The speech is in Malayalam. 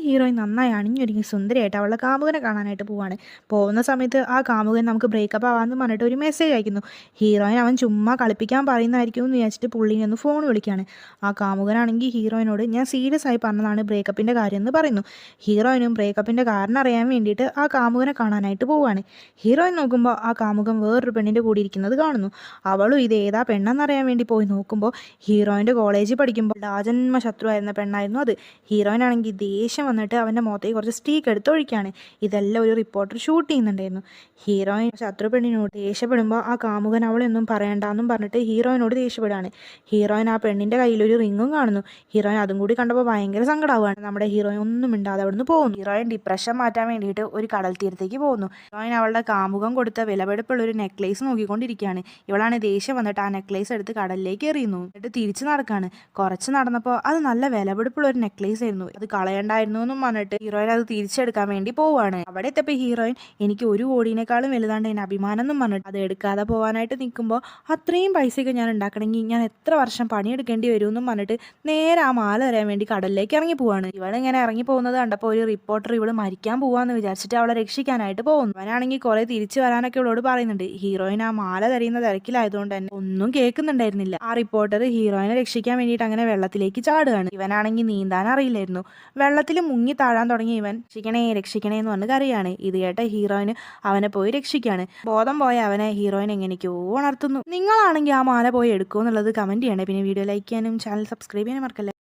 ഹീറോയിൻ നന്നായി അണിഞ്ഞൊരുങ്ങി സുന്ദരിയായിട്ട് അവളുടെ കാമുകനെ കാണാനായിട്ട് പോവാണ്. പോകുന്ന സമയത്ത് ആ കാമുകൻ നമുക്ക് ബ്രേക്കപ്പ് ആവാമെന്ന് പറഞ്ഞിട്ട് ഒരു മെസ്സേജ് അയക്കുന്നു. ഹീറോയിൻ അവൻ ചുമ്മാ കളിപ്പിക്കാൻ പറയുന്നതായിരിക്കും എന്ന് വിചാരിച്ചിട്ട് പുള്ളിനെ ഒന്ന് ഫോൺ വിളിക്കുകയാണ്. ആ കാമുകനാണെങ്കിൽ ഹീറോയിനോട് ഞാൻ സീരിയസ് ആയി പറഞ്ഞതാണ് ബ്രേക്കപ്പിൻ്റെ കാര്യം എന്ന് പറയുന്നു. ഹീറോയിനും ബ്രേക്കപ്പിൻ്റെ കാരണം അറിയാൻ വേണ്ടിയിട്ട് ആ കാമുകനെ കാണാനായിട്ട് പോവുകയാണ്. ഹീറോയിൻ നോക്കുമ്പോൾ ആ കാമുകൻ വേറൊരു പെണ്ണിൻ്റെ കൂടി ഇരിക്കുന്നത് കാണുന്നു. അവളും ഇത് ഏതാ പെണ്ണെന്നറിയാൻ വേണ്ടി പോയി നോക്കുമ്പോൾ ഹീറോയിൻ്റെ കോളേജിൽ പഠിക്കുമ്പോൾ ആജന്മ ശത്രുവായിരുന്ന പെണ്ണായിരുന്നു അത്. ഹീറോയിനാണെങ്കിൽ ദേഷ്യം വന്നിട്ട് അവൻ്റെ മുഖത്തേക്ക് കുറച്ച് സ്റ്റീക്ക് എടുത്ത് ഒഴിക്കുകയാണ്. ഇതെല്ലാം ഒരു റിപ്പോർട്ടർ ഷൂട്ട് ചെയ്യുന്നുണ്ടായിരുന്നു. ഹീറോയിൻ ശത്രു പെണ്ണിനോട് ദേഷ്യപ്പെടുമ്പോൾ ആ കാമുകൻ അവളൊന്നും പറയണ്ടെന്നും പറഞ്ഞിട്ട് ഹീറോയിനോട് ദേഷ്യപ്പെടുകയാണ്. ഹീറോയിൻ ആ പെണ്ണിൻ്റെ കയ്യിൽ ഒരു റിങ്ങും കാണുന്നു. ഹീറോയിൻ അതും കൂടി കണ്ടപ്പോൾ ഭയങ്കര സങ്കടമാവുകയാണ്. നമ്മുടെ ഹീറോയിൻ ഒന്നും മിണ്ടാതെ അവിടുന്ന് പോകുന്നു. ഹീറോയിൻ ഡിപ്രഷൻ മാറ്റാൻ വേണ്ടിയിട്ട് ഒരു കടൽ തീരത്തേക്ക് പോകുന്നു. ഹീറോയിൻ അവളുടെ കാമുകം കൊടുത്ത വിലപിടിപ്പുള്ള ഒരു നെക്ലേസ് നോക്കിക്കൊണ്ടിരിക്കുകയാണ്. ഇവളാണ് ദേഷ്യം വന്നിട്ട് ആ നെക്ലേസ് എടുത്ത് കടലിലേക്ക് എറിയുന്നു. എന്നിട്ട് തിരിച്ചു നടക്കുകയാണ്. കുറച്ച് നടന്നപ്പോൾ അത് നല്ല വിലപിടിപ്പുള്ള ഒരു നെക്ലേസ് ആയിരുന്നു. അത് കളയണ്ടായിരുന്നു എന്നും പറഞ്ഞിട്ട് ഹീറോയിൻ അത് തിരിച്ചെടുക്കാൻ വേണ്ടി പോവാണ്. അവിടെ എത്തിയപ്പോൾ ഹീറോയിൻ എനിക്ക് 1 കോടിയേക്കാളും വലുതാണ്ട് എൻ്റെ അഭിമാനം എന്നും പറഞ്ഞിട്ട് അത് എടുക്കാതെ പോകാനായിട്ട് നിൽക്കുമ്പോൾ അത്രയും പൈസയൊക്കെ ഞാൻ ഉണ്ടാക്കണമെങ്കിൽ ഞാൻ എത്ര വർഷം പണിയെടുക്കേണ്ടി വരും എന്നും പറഞ്ഞിട്ട് നേരെ ആ മാല തരാൻ വേണ്ടി കടലിലേക്ക് ഇറങ്ങി പോവാണ്. ഇവളിങ്ങനെ ഇറങ്ങി പോകുന്നത് കണ്ടപ്പോൾ ഒരു റിപ്പോർട്ടർ ഇവള് മരിക്കാൻ പോവാന്ന് വിചാരിച്ചിട്ട് അവളെ രക്ഷിക്കാനായിട്ട് പോകുന്നു. അവനാണെങ്കിൽ കുറെ തിരിച്ചു വരാനൊക്കെ ഇവളോട് പറയുന്നുണ്ട്. ഹീറോയിൻ ആ മാല തരുന്ന തിരക്കിലായതുകൊണ്ട് തന്നെ ഒന്നും കേൾക്കുന്നുണ്ടായിരുന്നില്ല. ആ റിപ്പോർട്ടർ ഹീറോയിനെ രക്ഷിക്കാൻ വേണ്ടിയിട്ട് അങ്ങനെ വെള്ളത്തിലേക്ക് ചാടുകയാണ്. ഇവനാണെങ്കിൽ നീന്താൻ അറിയില്ലായിരുന്നു. വെള്ളത്തിൽ മുങ്ങി താഴാൻ തുടങ്ങി ഇവൻ രക്ഷിക്കണേ എന്ന് പറഞ്ഞ് കരയാണ്. ഇത് കേട്ട ഹീറോയിന് അവനെ പോയി രക്ഷിക്കാണ്. ബോധം പോയ അവനെ ഹീറോയിൻ എങ്ങനെയൊക്കെയോ ഉണർത്തുന്നു. നിങ്ങളാണെങ്കിൽ ആ മാല പോയി എടുക്കുമോ എന്നുള്ളത് കമന്റ് ചെയ്യണേ. പിന്നെ വീഡിയോ ലൈക്ക് ചെയ്യാനും ചാനൽ സബ്സ്ക്രൈബ് ചെയ്യാനും മറക്കല്ലേ.